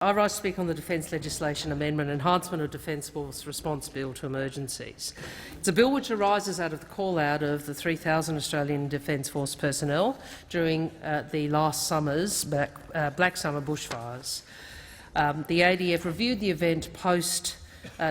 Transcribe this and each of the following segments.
I rise to speak on the Defence Legislation Amendment Enhancement of Defence Force Response Bill to Emergencies. It's a bill which arises out of the call-out of the 3,000 Australian Defence Force personnel during the last summer's Black Summer bushfires. The ADF reviewed the event post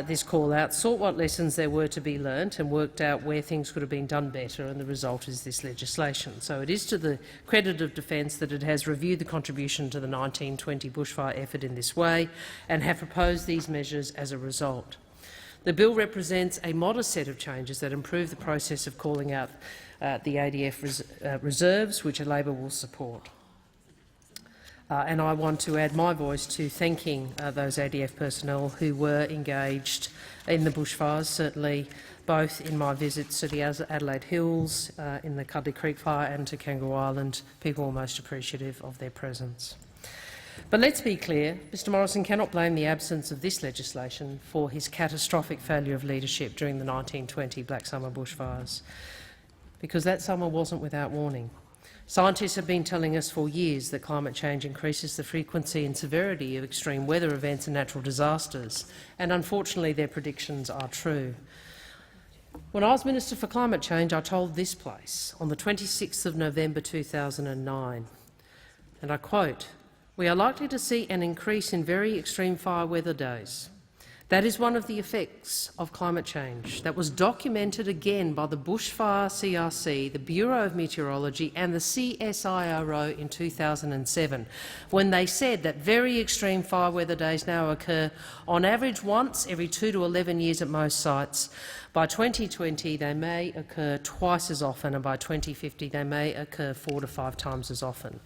this call-out, sought what lessons there were to be learnt and worked out where things could have been done better, and the result is this legislation. So it is to the credit of Defence that it has reviewed the contribution to the 1920 bushfire effort in this way and have proposed these measures as a result. The bill represents a modest set of changes that improve the process of calling out the ADF reserves, which Labor will support. And I want to add my voice to thanking those ADF personnel who were engaged in the bushfires, certainly both in my visits to the Adelaide Hills, in the Cuddly Creek Fire and to Kangaroo Island. People were most appreciative of their presence. But let's be clear, Mr Morrison cannot blame the absence of this legislation for his catastrophic failure of leadership during the 1920 Black Summer bushfires, because that summer wasn't without warning. Scientists have been telling us for years that climate change increases the frequency and severity of extreme weather events and natural disasters, and unfortunately their predictions are true. When I was Minister for Climate Change, I told this place on the 26th of November 2009, and I quote, "We are likely to see an increase in very extreme fire weather days. That is one of the effects of climate change that was documented again by the Bushfire CRC, the Bureau of Meteorology and the CSIRO in 2007, when they said that very extreme fire weather days now occur on average once every 2 to 11 years at most sites. By 2020 they may occur twice as often, and by 2050 they may occur 4 to 5 times as often."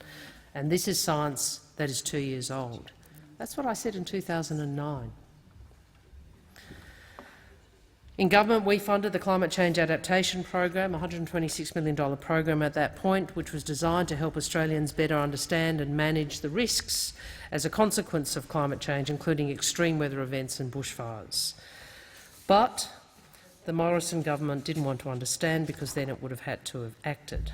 And this is science that is 2 years old. That's what I said in 2009. In government, we funded the Climate Change Adaptation Program, a $126 million program at that point, which was designed to help Australians better understand and manage the risks as a consequence of climate change, including extreme weather events and bushfires. But the Morrison government didn't want to understand, because then it would have had to have acted.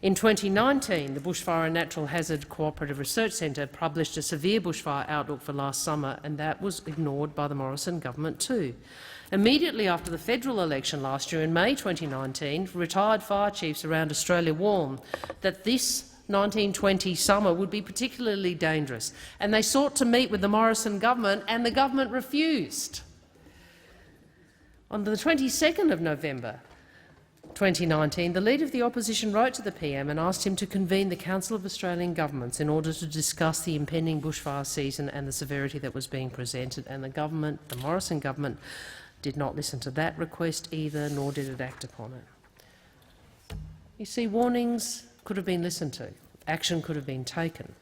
In 2019, the Bushfire and Natural Hazard Cooperative Research Centre published a severe bushfire outlook for last summer, and that was ignored by the Morrison government too. Immediately after the federal election last year in May 2019, retired fire chiefs around Australia warned that this 1920 summer would be particularly dangerous, and they sought to meet with the Morrison government, and the government refused. On the 22nd of November 2019, the Leader of the Opposition wrote to the PM and asked him to convene the Council of Australian Governments in order to discuss the impending bushfire season and the severity that was being presented, and the Morrison government, did not listen to that request either, nor did it act upon it. You see, warnings could have been listened to. Action could have been taken.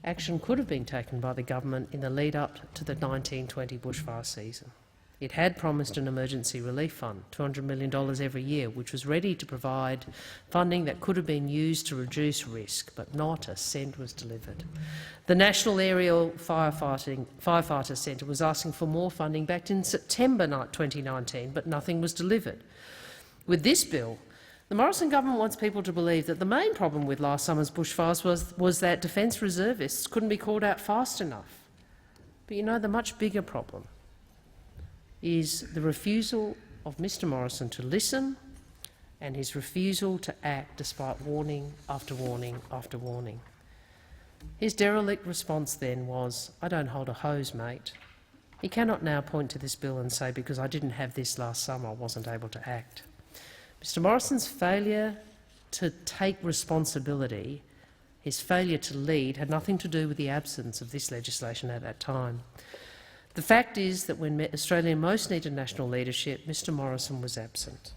Action could have been taken by the government in the lead-up to the 1920 bushfire season. It had promised an emergency relief fund, $200 million every year, which was ready to provide funding that could have been used to reduce risk, but not a cent was delivered. The National Aerial Firefighter Centre was asking for more funding back in September 2019, but nothing was delivered. With this bill, the Morrison government wants people to believe that the main problem with last summer's bushfires was that Defence reservists couldn't be called out fast enough. But you know, the much bigger problem is the refusal of Mr Morrison to listen, and his refusal to act despite warning after warning after warning. His derelict response then was, "I don't hold a hose, mate." He cannot now point to this bill and say, "Because I didn't have this last summer, I wasn't able to act." Mr Morrison's failure to take responsibility, his failure to lead, had nothing to do with the absence of this legislation at that time. The fact is that when Australia most needed national leadership, Mr Morrison was absent.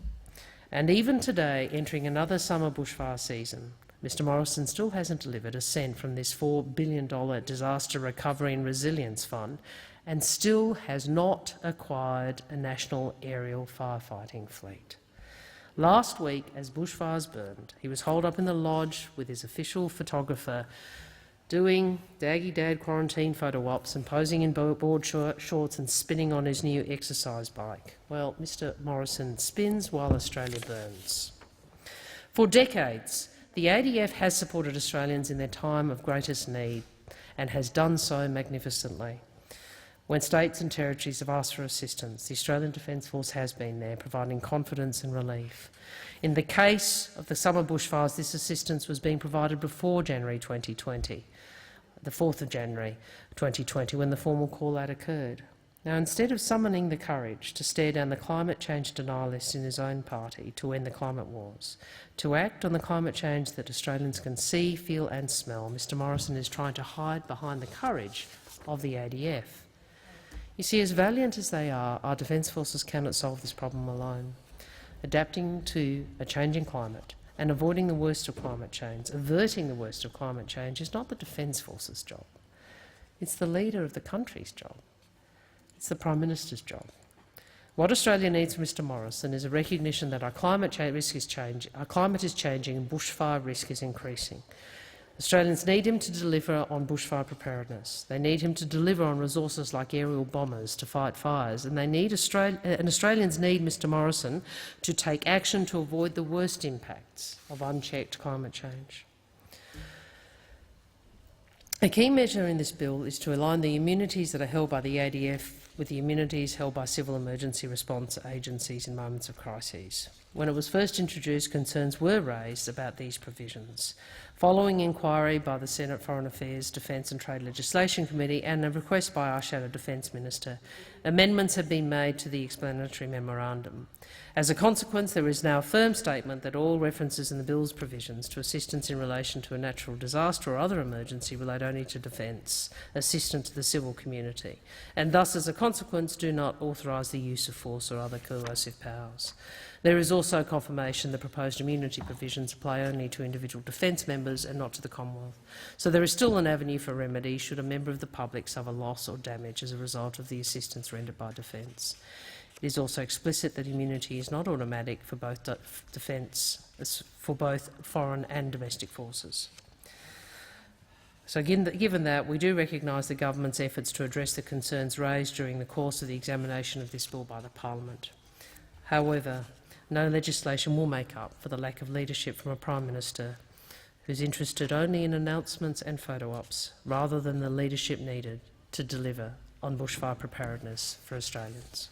And even today, entering another summer bushfire season, Mr Morrison still hasn't delivered a cent from this $4 billion Disaster Recovery and Resilience Fund, and still has not acquired a national aerial firefighting fleet. Last week, as bushfires burned, he was holed up in the lodge with his official photographer, doing daggy-dad quarantine photo ops and posing in board shorts and spinning on his new exercise bike. Well, Mr Morrison spins while Australia burns. For decades, the ADF has supported Australians in their time of greatest need, and has done so magnificently. When states and territories have asked for assistance, the Australian Defence Force has been there, providing confidence and relief. In the case of the summer bushfires, this assistance was being provided before January 2020, the 4th of January 2020, when the formal call-out occurred. Now, instead of summoning the courage to stare down the climate change denialists in his own party to end the climate wars, to act on the climate change that Australians can see, feel and smell, Mr Morrison is trying to hide behind the courage of the ADF. You see, as valiant as they are, our Defence Forces cannot solve this problem alone. Adapting to a changing climate and avoiding the worst of climate change, averting the worst of climate change, is not the Defence Forces' job. It's the leader of the country's job. It's the Prime Minister's job. What Australia needs from Mr Morrison is a recognition that our climate is changing and bushfire risk is increasing. Australians need him to deliver on bushfire preparedness. They need him to deliver on resources like aerial bombers to fight fires, and Australians need Mr Morrison to take action to avoid the worst impacts of unchecked climate change. A key measure in this bill is to align the immunities that are held by the ADF with the immunities held by civil emergency response agencies in moments of crises. When it was first introduced, concerns were raised about these provisions. Following inquiry by the Senate Foreign Affairs, Defence and Trade Legislation Committee and a request by our Shadow Defence Minister, amendments have been made to the explanatory memorandum. As a consequence, there is now a firm statement that all references in the bill's provisions to assistance in relation to a natural disaster or other emergency relate only to defence, assistance to the civil community, and thus, as a consequence, do not authorise the use of force or other coercive powers. There is also confirmation that proposed immunity provisions apply only to individual defence members and not to the Commonwealth. So there is still an avenue for remedy should a member of the public suffer loss or damage as a result of the assistance rendered by defence. It is also explicit that immunity is not automatic for both foreign and domestic forces. So given that, we do recognise the government's efforts to address the concerns raised during the course of the examination of this bill by the Parliament. However, no legislation will make up for the lack of leadership from a Prime Minister who is interested only in announcements and photo ops, rather than the leadership needed to deliver on bushfire preparedness for Australians.